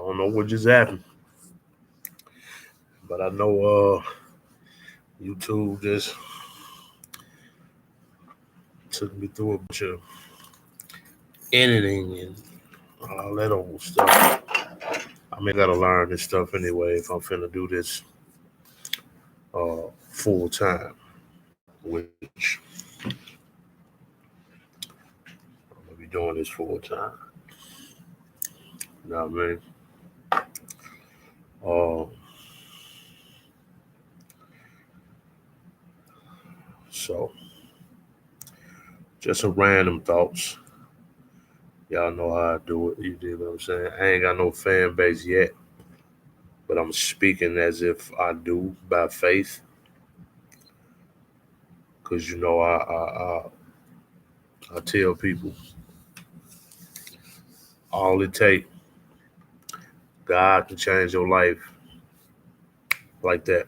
don't know what just happened, but I know YouTube just took me through a bunch of editing and all that old stuff. I mean, I gotta learn this stuff anyway if I'm finna do this full time, which I'm gonna be doing this full time. You know what I mean? Uh, so just some random thoughts. Y'all know how I do it. You dig what I'm saying? I ain't got no fan base yet, but I'm speaking as if I do by faith, because I tell people all it takes, God can change your life like that.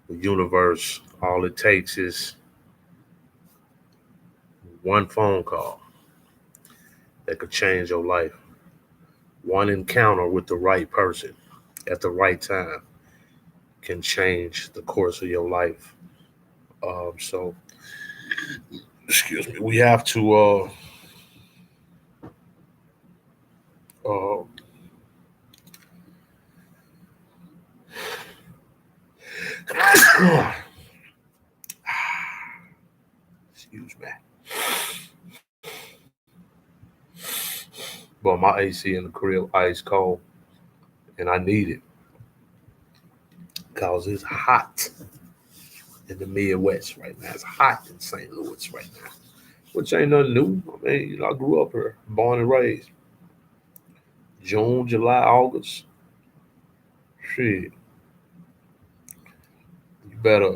The universe, all it takes is one phone call that could change your life. One encounter with the right person at the right time can change the course of your life. So, excuse me, we have to uh, excuse me. But my AC in the crib ice cold, and I need it because it's hot in the Midwest right now. It's hot in St. Louis right now, which ain't nothing new. I mean, I grew up here, born and raised. June, July, August. Shit, you better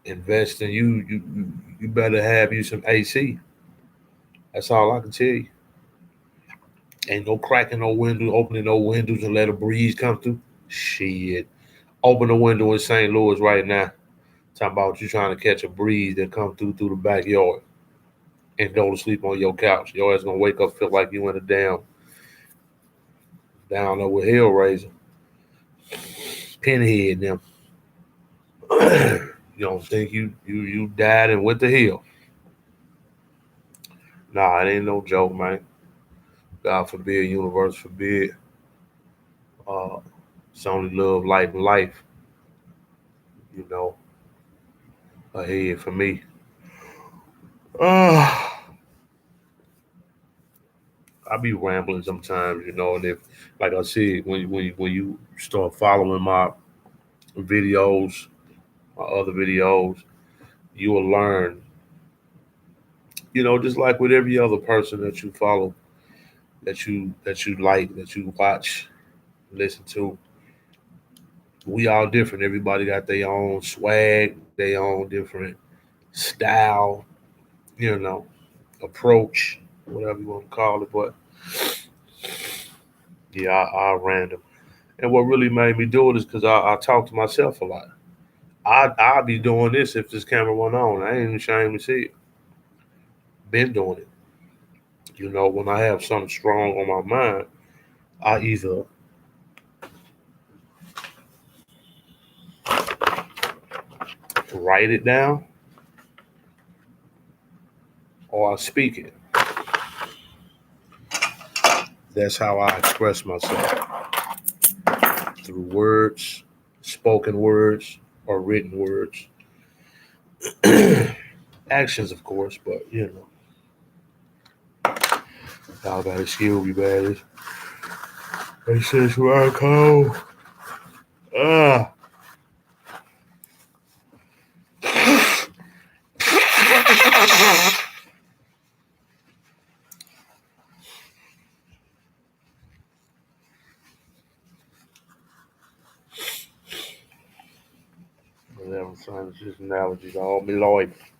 invest in you. You better have you some AC. That's all I can tell you. Ain't no cracking no windows, opening no windows and let a breeze come through. Shit. Open the window in St. Louis right now. Talking about you trying to catch a breeze that come through the backyard and go to sleep on your couch. Your ass gonna wake up feel like you in a damn down there with Hellraiser. Pinhead them. You don't think you died and went to hell. Nah, it ain't no joke, man. God forbid, universe forbid. Uh, it's only love, light, and life, you know, ahead for me. Uh, I be rambling sometimes, and if, like I said, when you start following my videos, my other videos, you will learn, just like with every other person that you follow, that you like, that you watch, listen to. We all different. Everybody got their own swag, their own different style, you know, approach, whatever you want to call it. But yeah, I random. And what really made me do it is because I talk to myself a lot. I'd be doing this if this camera went on. I ain't ashamed to see it. Been doing it. When I have something strong on my mind, I either write it down or I speak it. That's how I express myself through words, spoken words, or written words. Actions, of course, but y'all gotta excuse me, man. They said it's cold. Ah. I'm trying to just analogies all my life.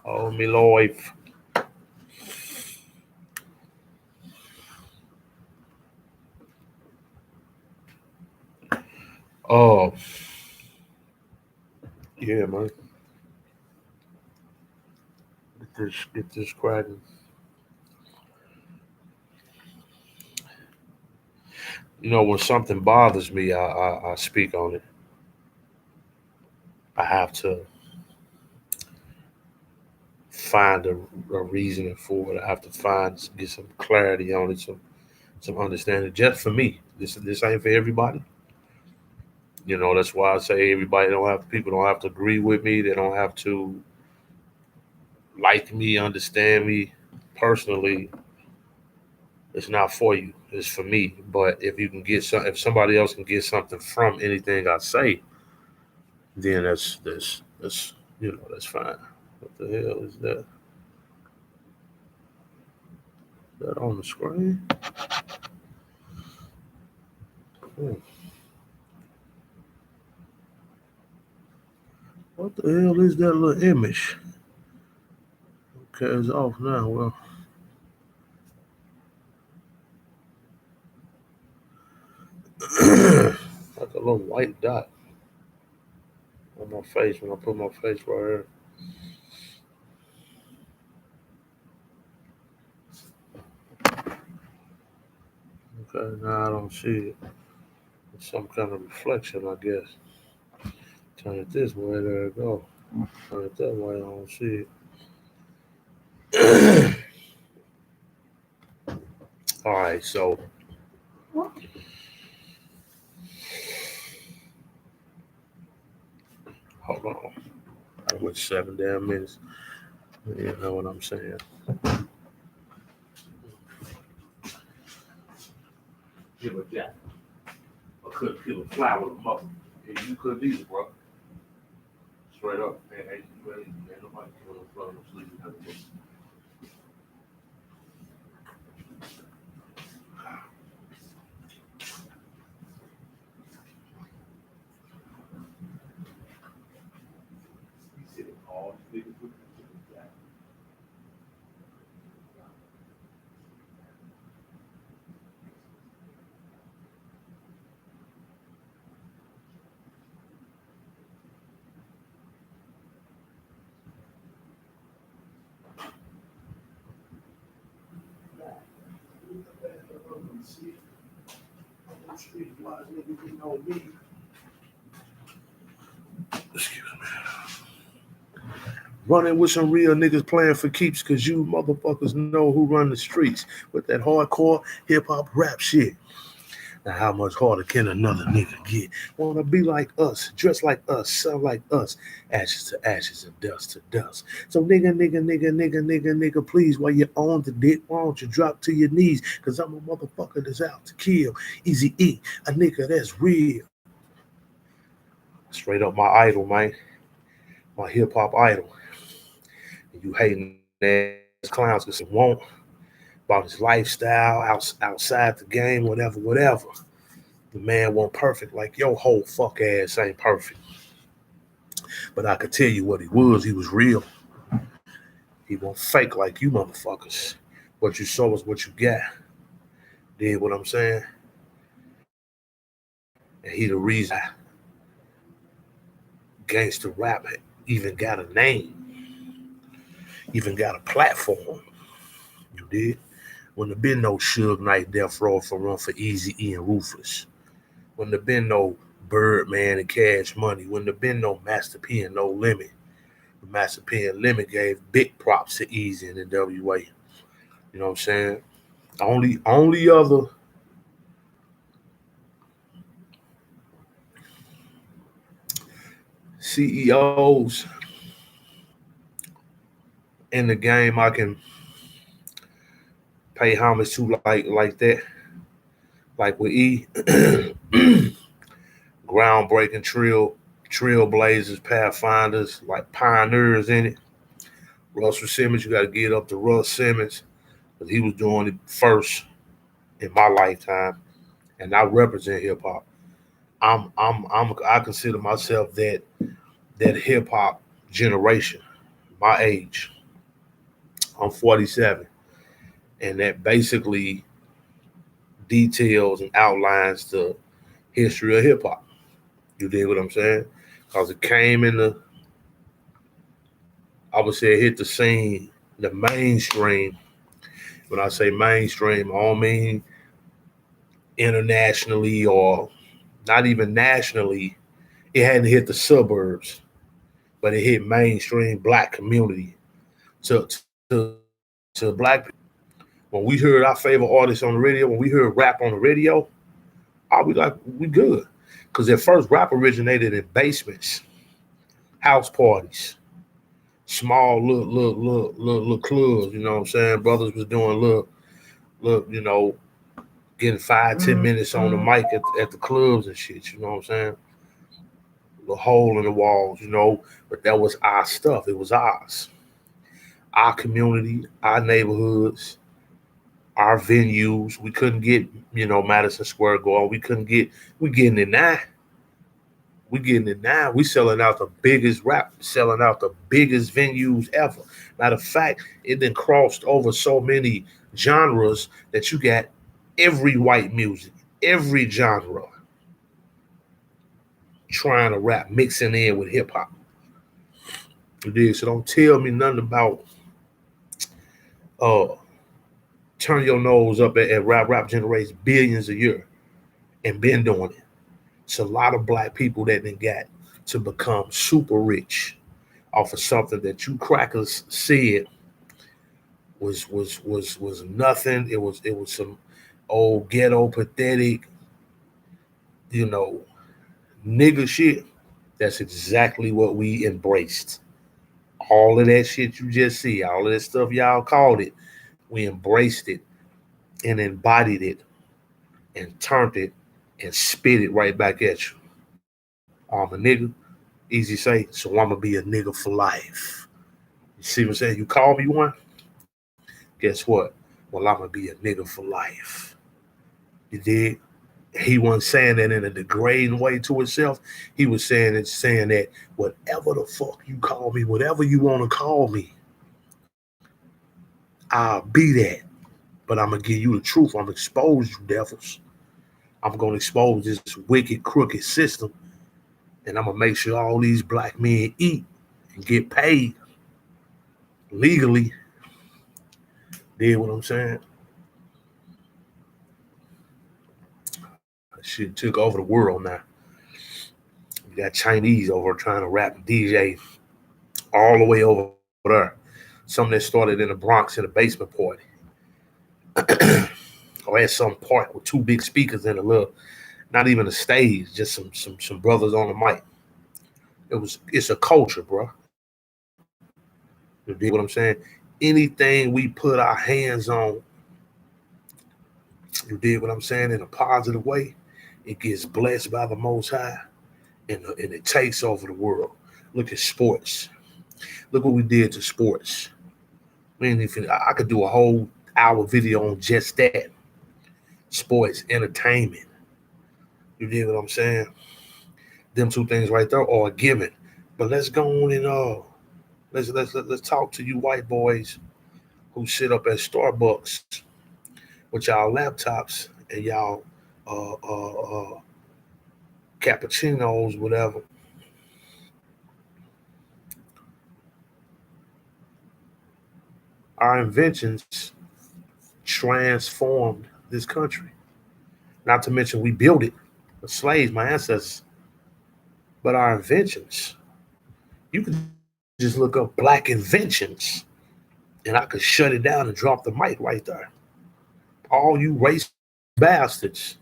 All my life. Oh, yeah, man. get this cracking. When something bothers me, I speak on it. I have to find a reasoning for it. I have to get some clarity on it, some understanding. Just for me, this ain't for everybody. That's why I say people don't have to agree with me. They don't have to like me, understand me. Personally, it's not for you. It's for me. But if somebody else can get something from anything I say, then that's fine. What the hell is that? That on the screen? Hmm. What the hell is that little image? Okay, it's off now. Well, like a little white dot on my face when I put my face right here. Okay, now I don't see it. It's some kind of reflection, I guess. Turn it this way, there it go. Turn it that way, I don't see it. All right, so hold on. I went 7 damn minutes. You know what I'm saying? Give a jack. I couldn't kill a fly with a muffin. Yeah, you couldn't either, bro. Straight up. Man, ain't nobody killing a fly no sleeping at the He said all these niggas with the jack. Excuse me. Running with some real niggas playing for keeps because you motherfuckers know who run the streets with that hardcore hip hop rap shit. Now, how much harder can another nigga get? Wanna be like us, dress like us, sound like us, ashes to ashes and dust to dust. So, nigga, please, while you're on the dick, why don't you drop to your knees? Cause I'm a motherfucker that's out to kill. Easy E, a nigga that's real. Straight up my idol, man. My hip hop idol. You hating ass clowns because it won't about his lifestyle outside the game, whatever. The man won't perfect like your whole fuck ass ain't perfect. But I could tell you what he was. He was real. He won't fake like you motherfuckers. What you saw is what you got. Did what I'm saying? And he the reason gangster rap even got a name, even got a platform. You did? When there been no Suge Knight, Death Row for Run for Easy E and Ruthless. When there been no Birdman and Cash Money. When there been no Master P and No Limit. Master P and Limit gave big props to Easy and NWA. You know what I'm saying? Only other CEOs in the game I can pay homage to like that, like with E, groundbreaking trailblazers, pathfinders, like pioneers in it. Russell Simmons, you got to get up to Russ Simmons because he was doing it first in my lifetime, and I represent hip hop. I consider myself that hip hop generation, my age. I'm 47, and that basically details and outlines the history of hip hop. You dig what I'm saying? Because it came in I would say, it hit the scene the mainstream. When I say mainstream, I don't mean internationally or not even nationally. It hadn't hit the suburbs, but it hit mainstream black community. To black people, when we heard our favorite artists on the radio, when we heard rap on the radio, we like we good. Because at first rap originated in basements, house parties, small little clubs. You know what I'm saying? Brothers was doing little, getting 5-10 minutes on the mic at the clubs and shit. You know what I'm saying? The hole in the walls. But that was our stuff. It was ours. Our community, our neighborhoods, our venues. We couldn't get, Madison Square Garden. We getting it now. We getting it now. We selling out the biggest rap, selling out the biggest venues ever. Matter of fact, it then crossed over so many genres that you got every white music, every genre trying to rap, mixing in with hip hop. So don't tell me nothing about uh turn your nose up at rap. Rap generates billions a year and been doing it. It's a lot of black people that then got to become super rich off of something that you crackers said was nothing. It was some old ghetto pathetic, you know, nigga shit. That's exactly what we embraced. All of that shit you just see, all of that stuff y'all called it, we embraced it and embodied it and turned it and spit it right back at you. I'm a nigga, easy say, so I'm gonna be a nigga for life. You see what I'm saying? You call me one, guess what? Well, I'm gonna be a nigga for life. You did? He wasn't saying that in a degrading way to himself. He was saying that whatever the fuck you call me, whatever you want to call me, I'll be that. But I'm gonna give you the truth. I'm gonna expose you devils. I'm gonna expose this wicked, crooked system, and I'm gonna make sure all these black men eat and get paid legally. Did what I'm saying? Shit took over the world now. You got Chinese over trying to rap and DJ all the way over there. Something that started in the Bronx in a basement party. Or at some park with two big speakers and a little, not even a stage, just some brothers on the mic. It's a culture, bro. You dig what I'm saying? Anything we put our hands on, you dig what I'm saying, in a positive way, it gets blessed by the Most High, and it takes over the world. Look at sports. Look what we did to sports. I could do a whole hour video on just that. Sports, entertainment. You dig what I'm saying? Them two things right there are a given. But let's go on and let's talk to you white boys who sit up at Starbucks with y'all laptops and y'all cappuccinos, whatever. Our inventions transformed this country. Not to mention we built it. The slaves, my ancestors. But our inventions, you could just look up black inventions and I could shut it down and drop the mic right there. All you race bastards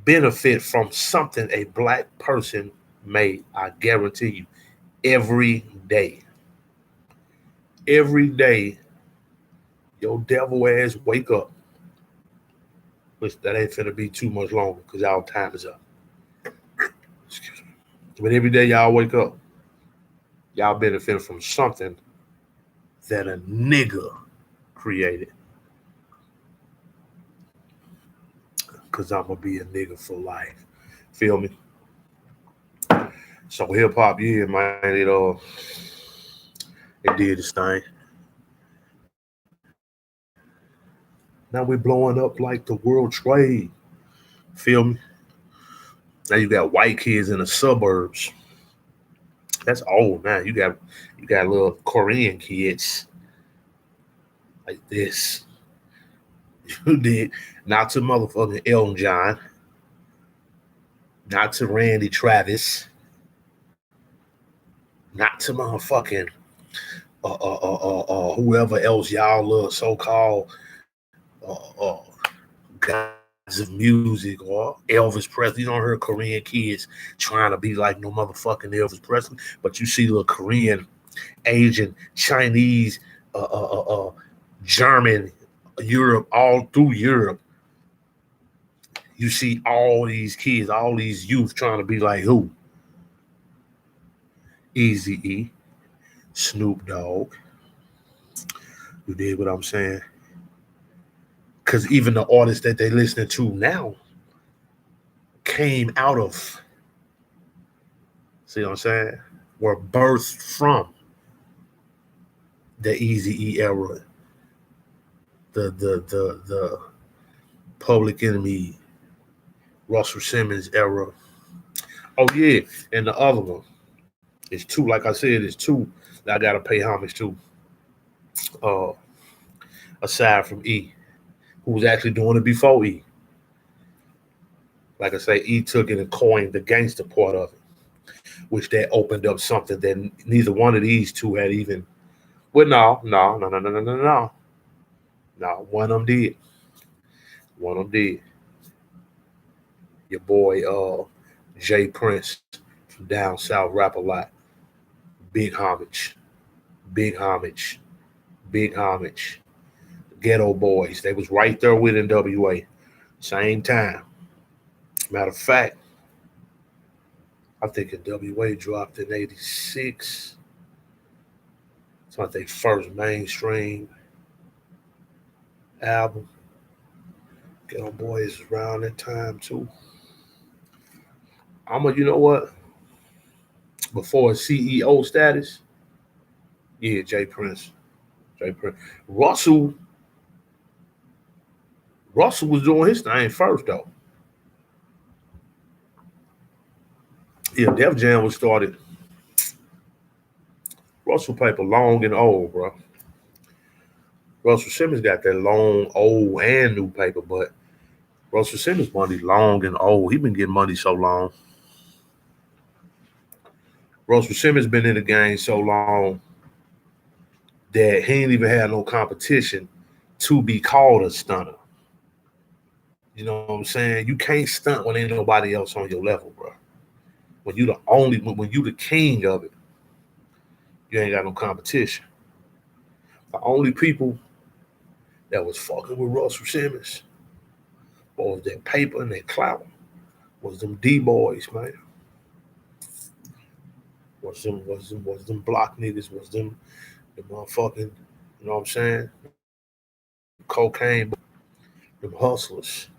benefit from something a black person made. I guarantee you. Every day. Every day, your devil ass wake up. Which that ain't finna be too much longer because our time is up. Excuse me. But every day y'all wake up, y'all benefit from something that a nigga created. Cause I'm gonna be a nigga for life. Feel me? So hip hop, yeah, man, it did its thing. Now we're blowing up like the World Trade. Feel me? Now you got white kids in the suburbs. That's old now. You got little Korean kids like this. You did. Not to motherfucking Elton John. Not to Randy Travis. Not to motherfucking whoever else y'all love, so-called gods of music or Elvis Presley. You don't hear Korean kids trying to be like no motherfucking Elvis Presley, but you see little Korean, Asian, Chinese, German, Europe, all through Europe. You see all these kids, all these youth trying to be like who? Eazy-E, Snoop Dogg. You dig what I'm saying? Because even the artists that they listening to now came out of, see what I'm saying? Were birthed from the Eazy-E era, the Public Enemy, Russell Simmons era. Oh yeah, and the other one is two. Like I said, it's two that I gotta pay homage to. Uh, aside from E, who was actually doing it before E. Like I say, E took it and coined the gangster part of it, which that opened up something that neither one of these two had even. Well, no. No, one of them did. One of them did. Your boy, Jay Prince from down south, rap a lot. Big homage, big homage, big homage. Ghetto Boys, they was right there with NWA, same time. Matter of fact, I think NWA dropped in '86. It's like their first mainstream album. Ghetto Boys around that time too. You know what? Before CEO status, yeah, Jay Prince. Jay Prince. Russell Russell was doing his thing first though. Yeah, Def Jam was started. Russell paper long and old, bro. Russell Simmons got that long, old, and new paper, but Russell Simmons money long and old. He been getting money so long. Russell Simmons been in the game so long that he ain't even had no competition to be called a stunner. You know what I'm saying? You can't stunt when ain't nobody else on your level, bro. When you the only, when you the king of it, you ain't got no competition. The only people that was fucking with Russell Simmons, or was that paper and that clout, was them D boys, man. Was them block niggas, was them the motherfucking, you know what I'm saying? Cocaine, them hustlers.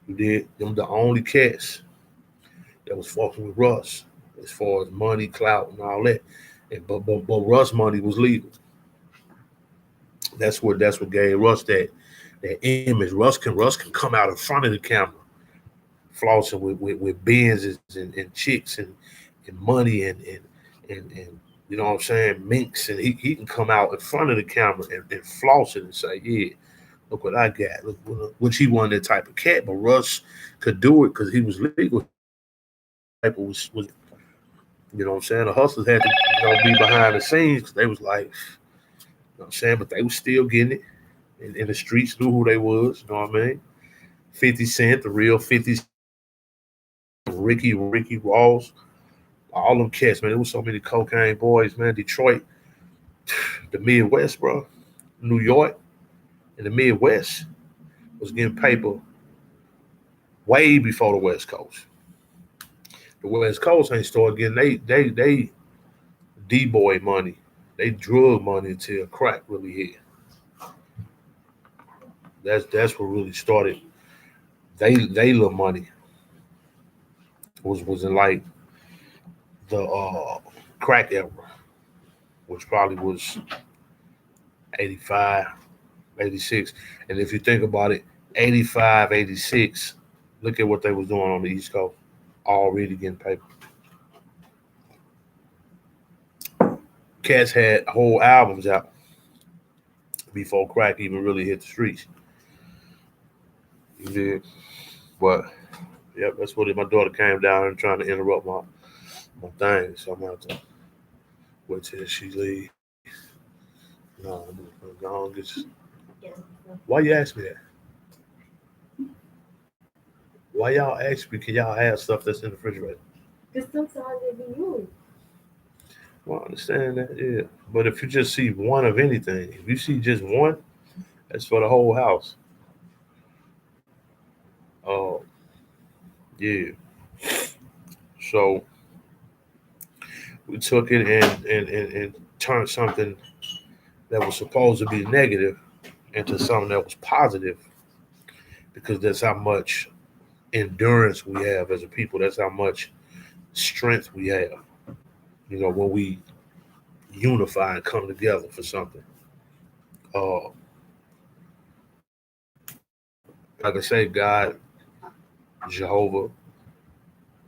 You did them the only cats that was fucking with Russ as far as money, clout, and all that. But Russ money was legal. That's what gave Russ that image. Russ can come out in front of the camera, flossing with Benzes and chicks and money and you know what I'm saying, minks, and he can come out in front of the camera and floss it and say, yeah, look what I got. Look, which he wasn't that type of cat, but Russ could do it because he was legal. Was you know what I'm saying? The hustlers had to be behind the scenes because they was like, you know what I'm saying, but they was still getting it. In the streets knew who they was, you know what I mean? 50 Cent, the real 50 Cent, Ricky Ross, all them cats, man. There was so many cocaine boys, man. Detroit, the Midwest, bro. New York and the Midwest was getting paper way before the West Coast. The West Coast ain't started getting they D boy money, they drug money until crack really hit. That's what really started. They little money was in like the crack era, which probably was 85, 86. And if you think about it, 85, 86, look at what they was doing on the East Coast, already getting paper. Cats had whole albums out. before crack even really hit the streets. You did. But yep, that's what my daughter came down and trying to interrupt my thing. So I'm gonna have to wait till she leave. No, I'm gonna go on get why you ask me that? Why y'all ask me? Can y'all have stuff that's in the refrigerator? Because sometimes they be used. Well, I understand that, yeah. But if you just see one of anything, if you see just one, that's for the whole house. Oh, yeah. So we took it and turned something that was supposed to be negative into something that was positive because that's how much endurance we have as a people. That's how much strength we have. When we unify and come together for something. Uh, like I say, God, Jehovah,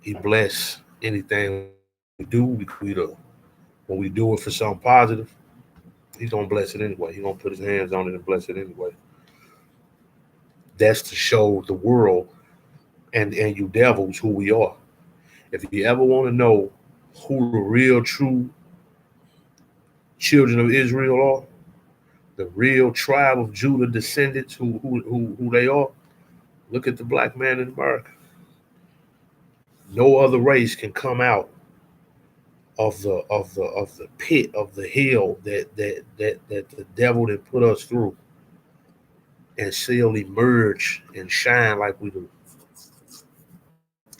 He bless anything we do because when we do it for something positive, He's gonna bless it anyway. He's gonna put His hands on it and bless it anyway. That's to show the world and you devils who we are. If you ever want to know who the real true children of Israel are, the real tribe of Judah descendants who they are, look at the black man in America. No other race can come out of the pit of the hell that the devil that put us through and still emerge and shine like we do.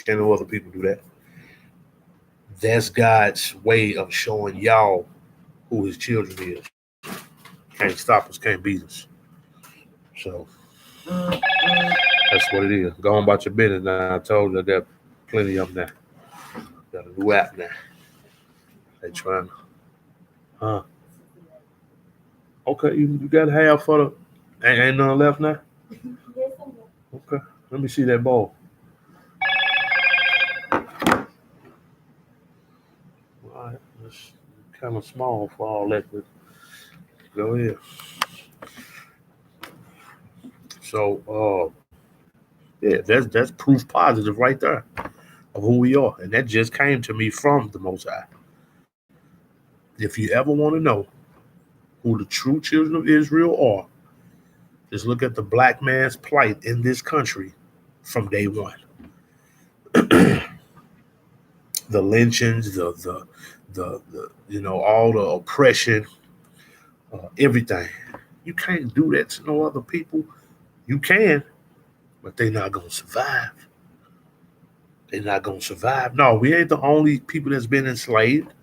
Can no other people do that? That's God's way of showing y'all who His children is. Can't stop us, can't beat us. So that's what it is. Go on about your business now. I told you I got plenty of them now. Got a new app now. They trying to, huh? Okay, you got half for the. Ain't none left now. Yes, I'm not. Okay, let me see that ball. All right, it's kind of small for all that, but go ahead. So, yeah, that's proof positive right there of who we are, and that just came to me from the Most High. If you ever want to know who the true children of Israel are, just look at the black man's plight in this country from day one. The lynchings, the all the oppression, everything. You can't do that to no other people. You can, but they're not gonna survive. They're not gonna survive. No, we ain't the only people that's been enslaved.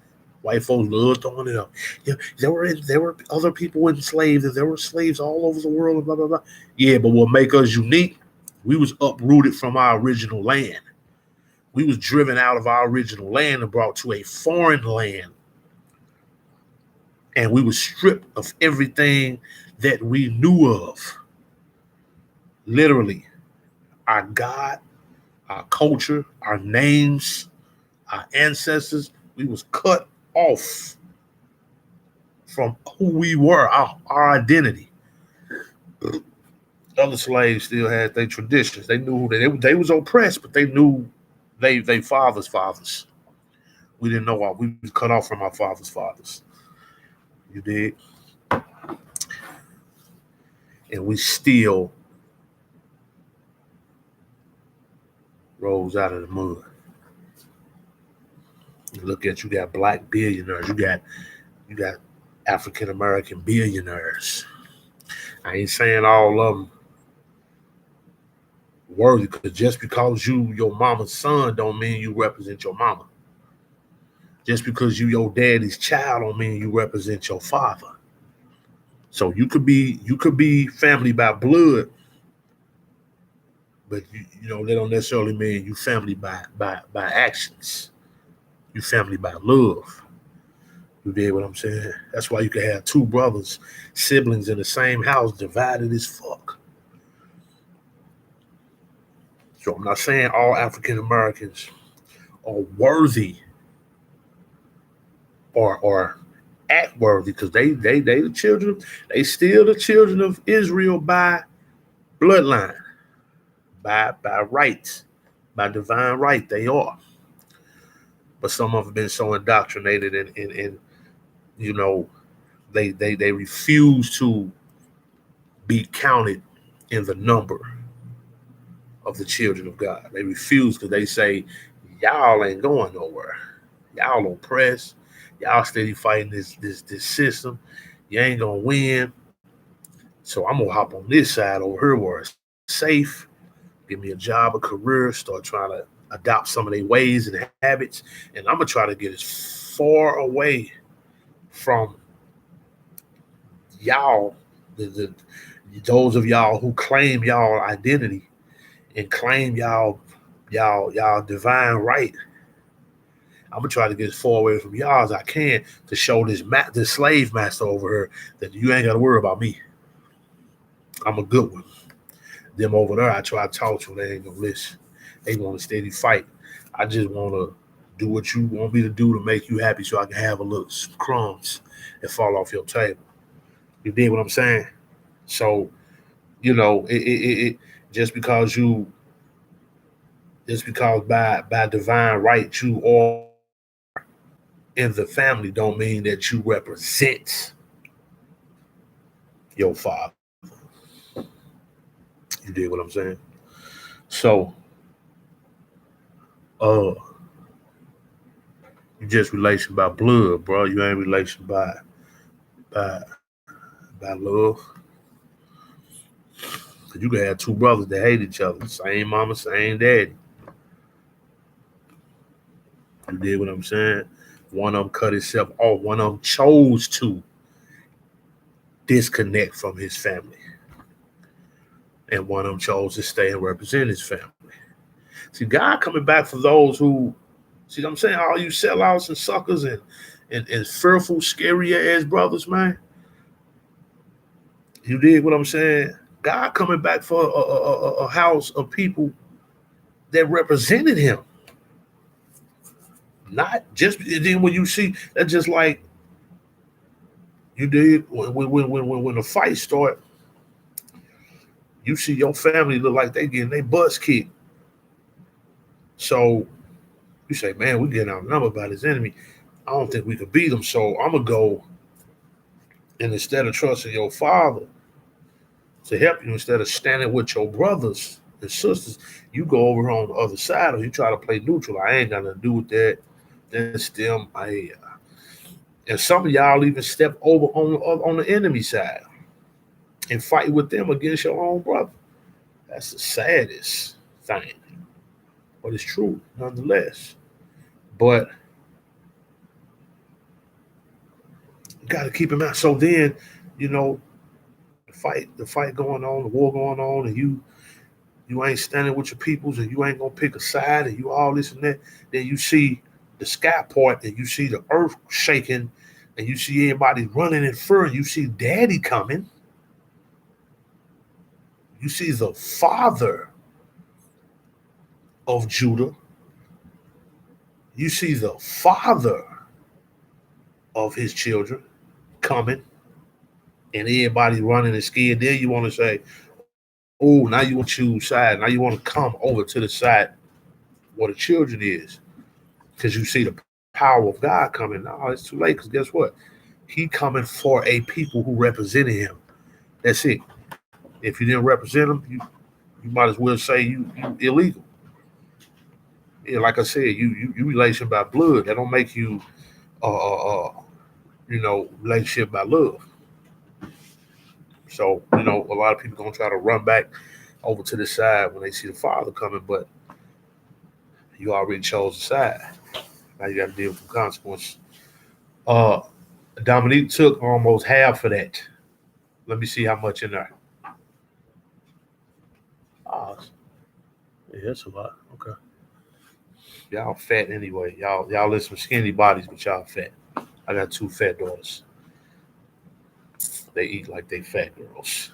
White folks love throwing it up. Yeah, there were other people enslaved, and there were slaves all over the world. And blah blah blah. Yeah, but what make us unique? We was uprooted from our original land. We was driven out of our original land and brought to a foreign land, and we were stripped of everything that we knew of. Literally, our God, our culture, our names, our ancestors. We was cut off from who we were, our identity. Other slaves still had their traditions. They knew who they was oppressed, but they knew they fathers' fathers. We didn't know we was cut off from our fathers' fathers. You did, and we still rose out of the mud. You look at you got black billionaires. You got African American billionaires. I ain't saying all of them worthy because just because you your mama's son don't mean you represent your mama. Just because you your daddy's child don't mean you represent your father. So you could be family by blood, but that don't necessarily mean you family by actions. You family by love. You did what I'm saying? That's why you can have two brothers, siblings in the same house, divided as fuck. So I'm not saying all African Americans are worthy or act worthy because they the children, they still the children of Israel by bloodline, by rights, by divine right. They are. But some of them been so indoctrinated and you know, they refuse to be counted in the number of the children of God. They refuse because they say, y'all ain't going nowhere. Y'all oppressed. Y'all steady fighting this system. You ain't gonna win. So I'm gonna hop on this side over here where it's safe, give me a job, a career, start trying to adopt some of their ways and habits, and I'm gonna try to get as far away from y'all, those of y'all who claim y'all identity and claim y'all divine right. I'm gonna try to get as far away from y'all as I can to show this slave master over here that you ain't gotta worry about me. I'm a good one. Them over there, I try to talk to them, they ain't gonna listen. They want to steady fight. I just want to do what you want me to do to make you happy so I can have a little crumbs that fall off your table. You dig what I'm saying? So, it just because by divine right you are in the family don't mean that you represent your father. You dig what I'm saying? So, uh, you just relation by blood, bro. You ain't relation by by love. Cause you can have two brothers that hate each other, same mama, same daddy. You did what I'm saying? One of them cut himself off. One of them chose to disconnect from his family. And one of them chose to stay and represent his family. See, God coming back for those who, see what I'm saying? All you sellouts and suckers and fearful, scary ass brothers, man. You did what I'm saying? God coming back for a house of people that represented him. Not just then when you see that, just like you did when the fight start, you see your family look like they getting their butts kicked. So you say, man, we getting outnumbered by this enemy. I don't think we could beat them. So I'm gonna go and instead of trusting your father to help you, instead of standing with your brothers and sisters, you go over on the other side or you try to play neutral. I ain't got nothing to do with that. That's them. And some of y'all even step over on the enemy side and fight with them against your own brother. That's the saddest thing, but it's true nonetheless. But you got to keep him out. So then, you know, the fight going on, the war going on, and you ain't standing with your peoples, and you ain't gonna pick a side, and you all this and that. Then you see the sky part, and you see the earth shaking, and you see everybody running in fear, and you see Daddy coming. You see the father of Judah. You see the father of his children coming, and everybody running and scared. Then you want to say, oh, now you want to choose side. Now you want to come over to the side where the children is because you see the power of God coming. No, it's too late because guess what? He coming for a people who represented him. That's it. If you didn't represent him, you might as well say you illegal. Yeah, like I said, you relation by blood. That don't make you relationship by love. So, a lot of people gonna try to run back over to the side when they see the father coming, but you already chose the side. Now you got to deal with the consequences. Uh, Dominique took almost half of that. Let me see how much in there. Oh, yeah, that's a lot. Okay, y'all fat anyway. Y'all listen skinny bodies, but y'all fat. I got two fat daughters. They eat like they fat girls,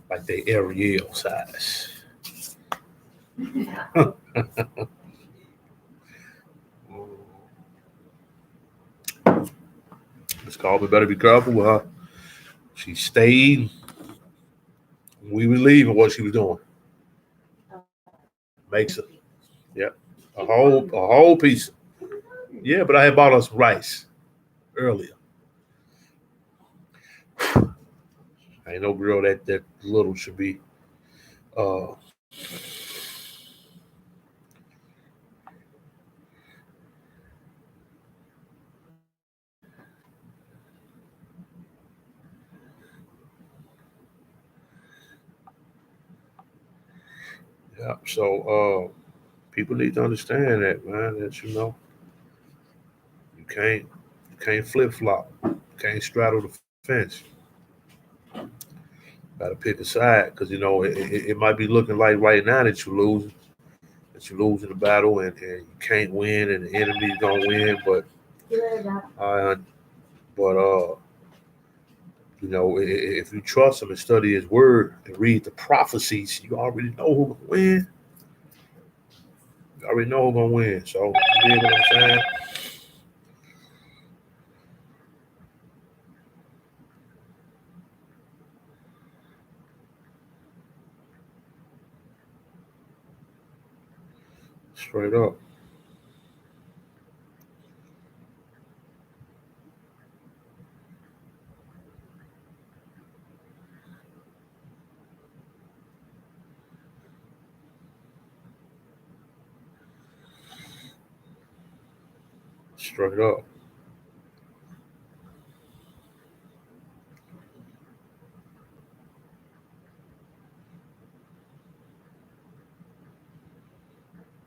like they Ariel size. called me, better be careful with her. She stayed. We were leaving what she was doing. Makes it. Yeah. A whole piece. Yeah, but I had bought us rice earlier. Ain't no girl that little should be uh yeah. So people need to understand that, man, that you can't flip flop. You can't straddle the fence. Gotta pick a side because it might be looking like right now that you're losing the battle and you can't win and the enemy's gonna win, uh but if you trust him and study his word and read the prophecies, you already know who's gonna win. You already know who's gonna win. So you know what I'm saying? Straight up. Straight up.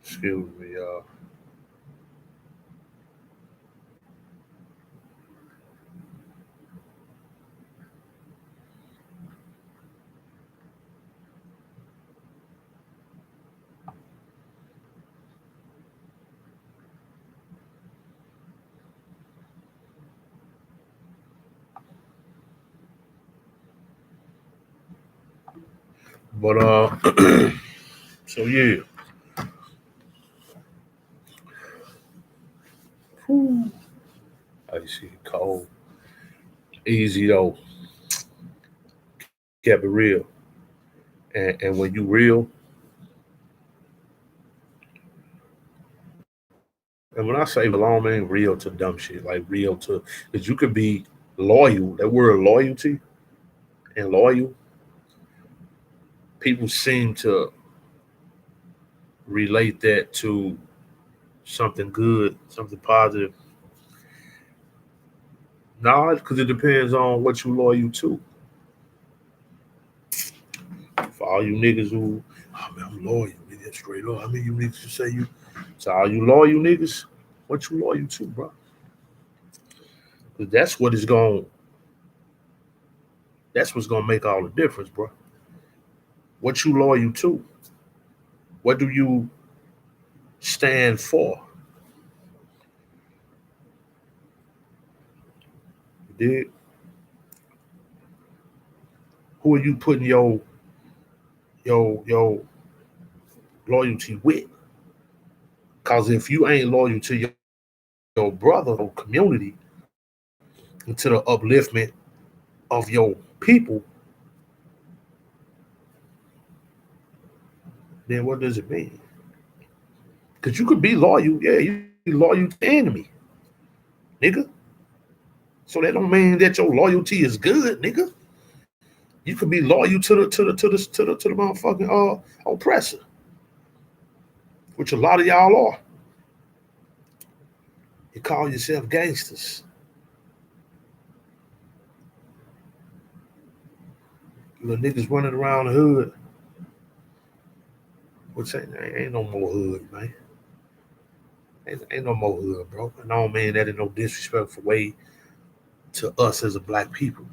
Excuse me, y'all. But so yeah. Whew. I see cold. Easy though. Kept it real. And when you real, and when I say real, I don't mean real to dumb shit. Like real to because you could be loyal. That word loyalty and loyal, people seem to relate that to something good, something positive. No, because it depends on what you loyal to. For all you niggas who, oh man, I'm loyal, nigga, straight up. I mean, you niggas just say you. So all you loyal niggas, what you loyal to, bro? Because that's what is going. That's what's gonna make all the difference, bro. What you loyal to? What do you stand for? You dig? Who are you putting your loyalty with? Cause if you ain't loyal to your brother or community and to the upliftment of your people, then what does it mean? Because you could be loyal, yeah, you be loyal to the enemy, nigga. So that don't mean that your loyalty is good, nigga. You could be loyal to the motherfucking oppressor, which a lot of y'all are. You call yourself gangsters. You little niggas running around the hood, which ain't no more hood, man. Ain't no more hood, bro. And I don't mean that in no disrespectful way to us as a black people,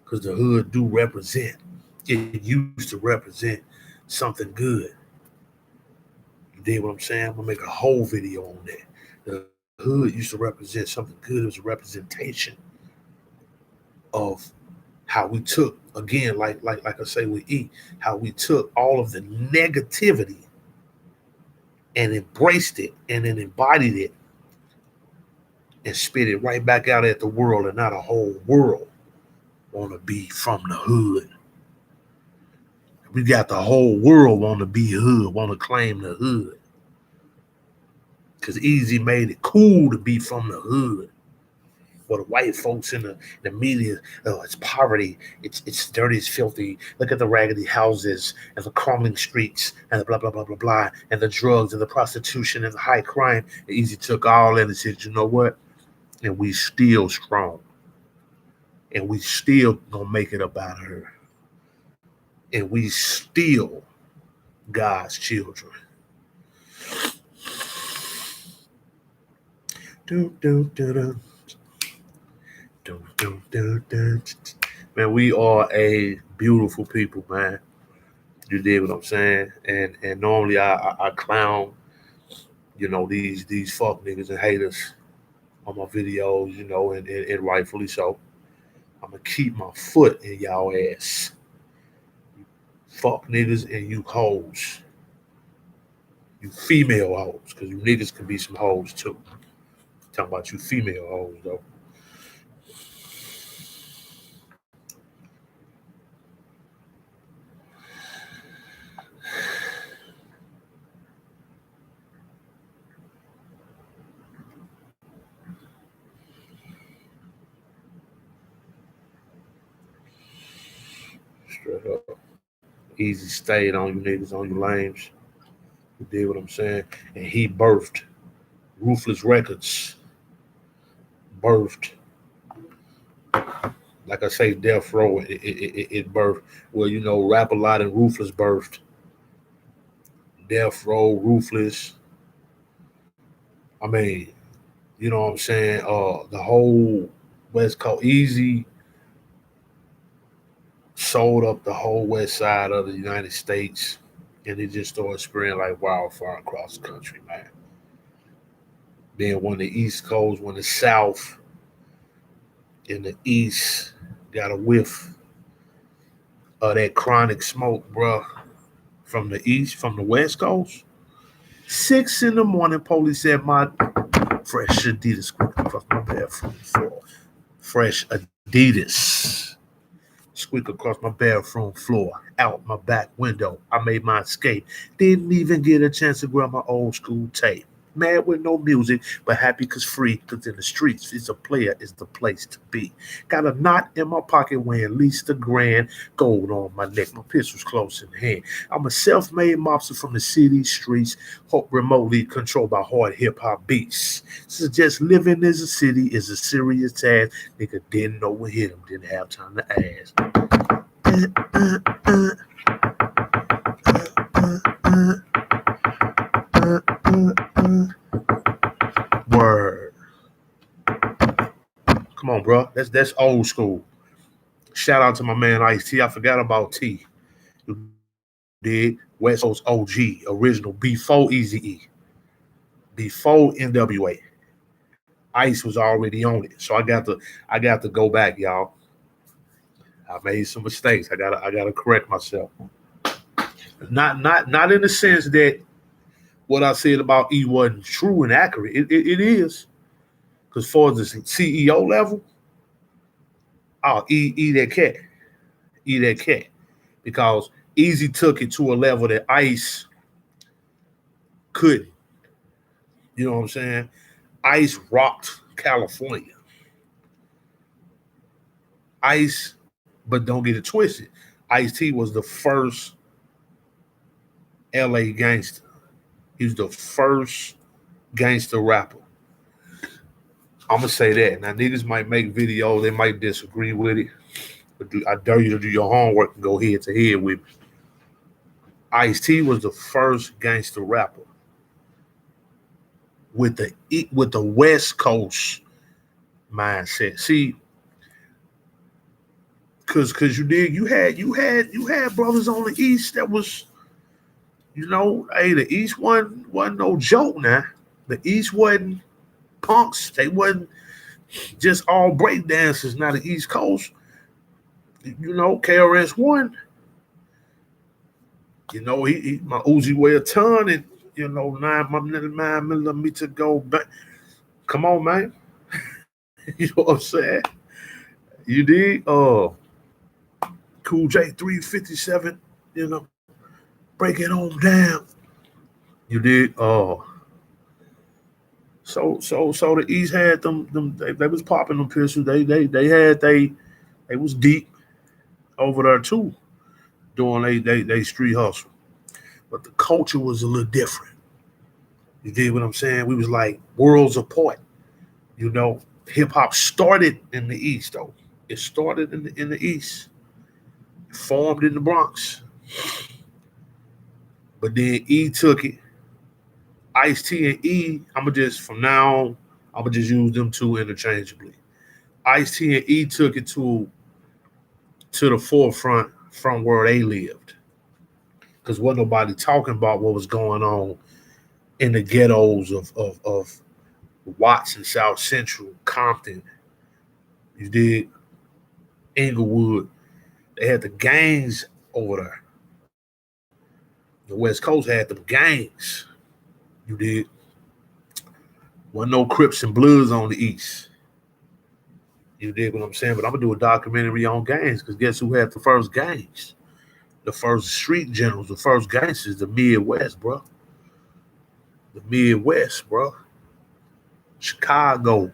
because the hood do represent. It used to represent something good. You dig what I'm saying? I'm gonna make a whole video on that. The hood used to represent something good. It was a representation of how we took again, like I say, we eat how we took all of the negativity and embraced it and then embodied it and spit it right back out at the world, and not a whole world want to be from the hood. We got the whole world want to be hood, want to claim the hood. Because Easy made it cool to be from the hood. Well, the white folks in the media, oh, it's poverty, it's dirty, it's filthy. Look at the raggedy houses and the crumbling streets and the blah blah blah blah blah and the drugs and the prostitution and the high crime. Easy took all in and said, you know what? And we still strong, and we still gonna make it up out of her, and we still God's children. Do do do do. Man, we are a beautiful people, man. You dig what I'm saying? And normally I clown, these fuck niggas and haters on my videos, and rightfully so. I'm gonna keep my foot in y'all ass. Fuck niggas and you hoes. You female hoes, because you niggas can be some hoes too. Talking about you female hoes though. Straight up. Easy stayed on you niggas, on you lames. You did what I'm saying? And he birthed Ruthless Records. Birthed, like I say, Death Row. It birthed. Well, Rap A Lot and Ruthless birthed. Death Row, Ruthless. I mean, you know what I'm saying? The whole West Coast, Easy sold up the whole west side of the United States, and it just started spreading like wildfire across the country, man. Then when the East Coast, when the South and the East got a whiff of that chronic smoke, bruh, from the East, from the West Coast, 6 in the morning, police said my fresh Adidas squeaked across my bathroom floor. Fresh Adidas squeak across my bathroom floor, out my back window. I made my escape. Didn't even get a chance to grab my old school tape. Mad with no music, but happy cause free, cause in the streets, it's a player, is the place to be. Got a knot in my pocket weighing at least $1,000, gold on my neck, my pistol's close in hand. I'm a self-made mobster from the city streets, hope remotely controlled by hard hip-hop beats. Suggest living as a city is a serious task. Nigga didn't know what hit him, didn't have time to ask. Word. Come on, bro. That's old school. Shout out to my man Ice-T. I forgot about T. You did West Coast OG, original before Eazy-E, before NWA. Ice was already on it, so I got to go back, y'all. I made some mistakes. I gotta correct myself. Not in the sense that what I said about E wasn't true and accurate. It is. Because for the CEO level, oh, eat that cat. Eat that cat. Because Easy took it to a level that Ice couldn't. You know what I'm saying? Ice rocked California. Ice, but don't get it twisted. Ice-T was the first LA gangster. He was the first gangster rapper. I'm gonna say that. Now niggas might make videos, they might disagree with it, but I dare you to do your homework and go head to head with me. Ice-T was the first gangster rapper with the West Coast mindset. See, cause you had brothers on the East that was, hey, the East wasn't no joke now. The East wasn't punks. They wasn't just all break dancers. Now the East Coast, KRS-One, he my Uzi weigh a ton, and 9 millimeter go back. Come on, man. You know what I'm saying? You did? Cool J 357, you know, break it on down. You did? So the East had them they was popping them pistols. They was deep over there too doing they street hustle. But the culture was a little different. You did what I'm saying? We was like worlds apart. You know, hip hop started in the East though. It started in the East, formed in the Bronx, but then E took it. Ice T and E, I'ma just from now on, I'ma just use them two interchangeably. Ice T and E took it to the forefront from where they lived. Because wasn't nobody talking about what was going on in the ghettos of Watts and South Central, Compton, you did Inglewood. They had the gangs over there. The West Coast had them gangs. You did. Wasn't no Crips and Bloods on the East. You dig what I'm saying? But I'm gonna do a documentary on gangs because guess who had the first gangs? The first street generals, the first gangsters, the Midwest, bro. The Midwest, bro. Chicago,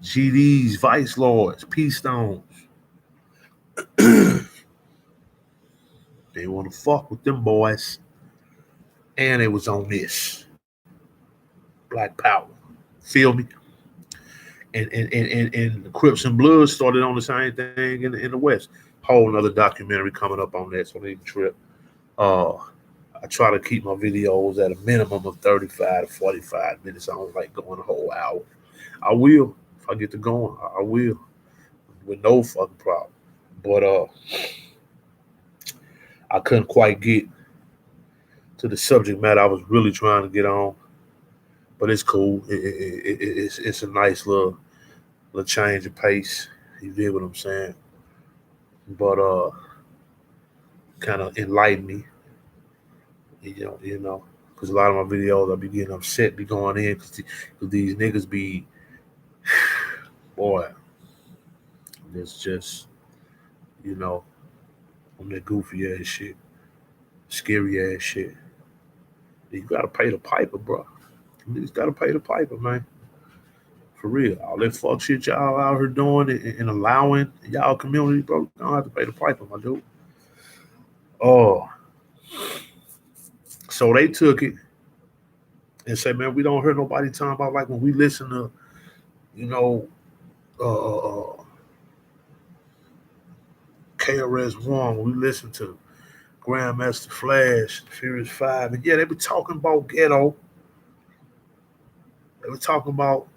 GDs, Vice Lords, P Stones. They want to fuck with them boys. And it was on this. Black Power. Feel me? And the Crips and Bloods started on the same thing in the West. Whole another documentary coming up on that, so they can trip. I try to keep my videos at a minimum of 35 to 45 minutes. I don't like going a whole hour. I will. If I get to going, I will. With no fucking problem. But I couldn't quite get to the subject matter I was really trying to get on. But it's cool. It's a nice little change of pace. You get what I'm saying? But kind of enlighten me. Because a lot of my videos I be getting upset, be going in because these niggas be, boy, it's just, on that goofy ass shit, scary ass shit. You gotta pay the piper, bro. You just gotta pay the piper, man. For real. All that fuck shit y'all out here doing and allowing y'all community, bro. You don't have to pay the piper, my dude. Oh. So they took it and said, man, we don't hear nobody talking about like when we listen to, KRS-One, when we listen to Grandmaster Flash, Furious 5, and yeah, they be talking about ghetto. They were talking about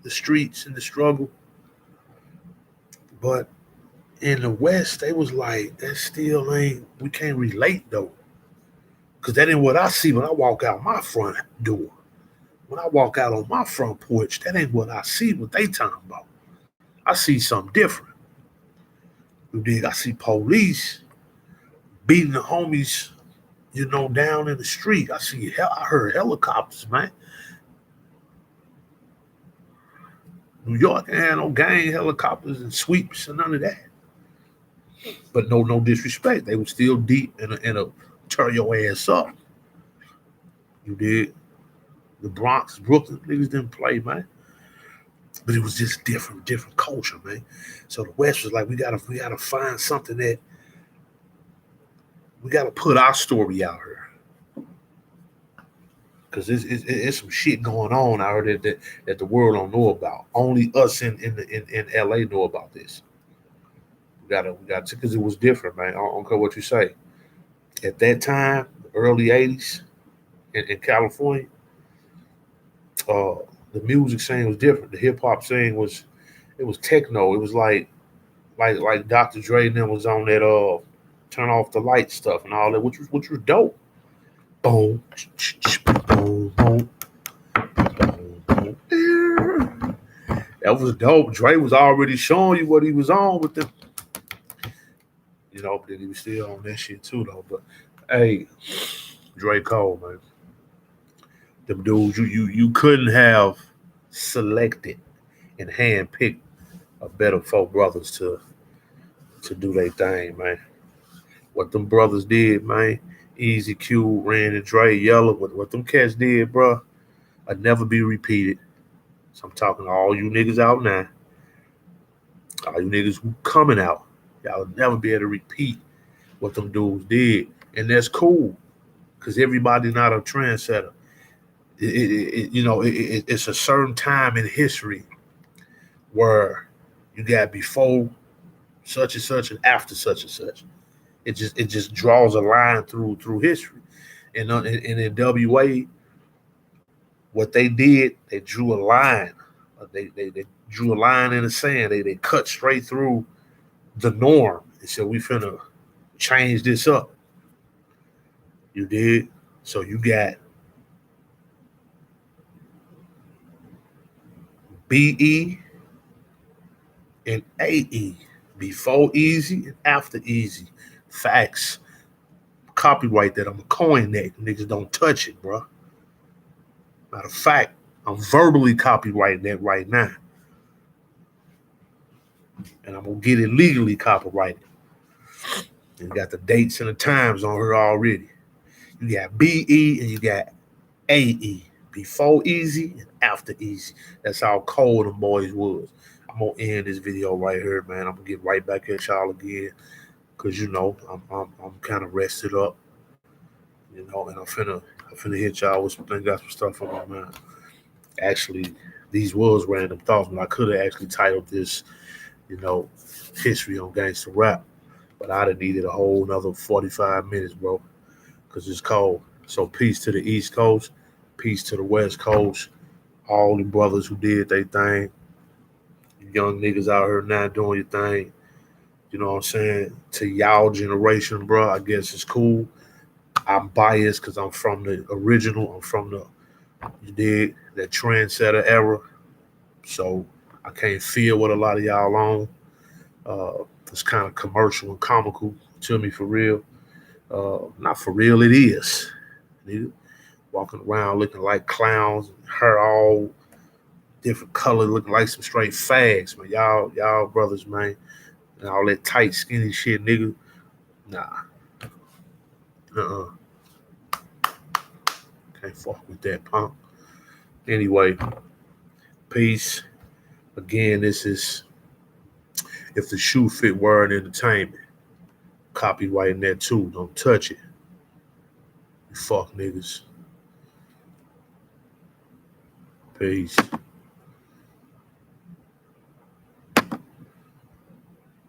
the streets and the struggle. But in the West, they was like, that still ain't, we can't relate though. Because that ain't what I see when I walk out my front door. When I walk out on my front porch, that ain't what I see what they talking about. I see something different. You dig? I see police beating the homies, down in the street. I heard helicopters, man. New York ain't had no gang helicopters and sweeps and none of that. But no disrespect. They were still deep in a tear your ass up. You did. The Bronx, Brooklyn, niggas didn't play, man. But it was just different culture, man. So the West was like, we gotta find something that we gotta put our story out here. Because it's some shit going on out here that the world don't know about. Only us in LA know about this. We gotta because it was different, man. I don't care what you say. At that time, early '80s in California, the music scene was different. The hip hop scene was techno. It was like Dr. Dre and them was on that turn off the light stuff and all that, which was dope. Boom, boom, boom, boom, boom. That was dope. Dre was already showing you what he was on with them. But he was still on that shit too, though. But hey, Dre Cole, man, them dudes, you couldn't have selected and handpicked a better four brothers to do their thing, man. What them brothers did, man. Easy Q, Ran and Dre, Yellow, what them cats did, bro, I'd never be repeated. So I'm talking to all you niggas out now, all you niggas who coming out. Y'all will never be able to repeat what them dudes did. And that's cool, because everybody not a trendsetter. It's a certain time in history where you got before such and such and after such and such. It just draws a line through history. And in WA, what they did, they drew a line. They drew a line in the sand. They cut straight through the norm and said, we finna change this up. You did? So you got BE and AE, before Easy and after Easy. Facts. Copyright that. I'm gonna coin that. Niggas don't touch it, bro. Matter of fact, I'm verbally copyrighting that right now. And I'm gonna get it legally copyrighted. And got the dates and the times on her already. You got BE and you got AE. Before Easy and after Easy. That's how cold them boys was. I'm gonna end this video right here, man. I'm gonna get right back at y'all again. Cause I'm kind of rested up. And I'm finna hit y'all with some things, got some stuff on my mind. Actually, these was random thoughts, but I could have actually titled this, history on gangster rap. But I'd have needed a whole another 45 minutes, bro. Cause it's cold. So peace to the East Coast, peace to the West Coast, all the brothers who did their thing. You young niggas out here now doing your thing. You know what I'm saying? To y'all generation, bro, I guess it's cool. I'm biased because I'm from the original. I'm from you dig, that trendsetter era. So I can't feel what a lot of y'all on. It's kind of commercial and comical to me, for real. Not for real, it is. Nigga. Walking around looking like clowns, hair all different color, looking like some straight fags, man. Y'all brothers, man. And all that tight, skinny shit, nigga. Nah. Can't fuck with that punk. Anyway, peace. Again, this is If the Shoe Fit Word Entertainment. Copyrighting that too. Don't touch it. You fuck niggas. Peace.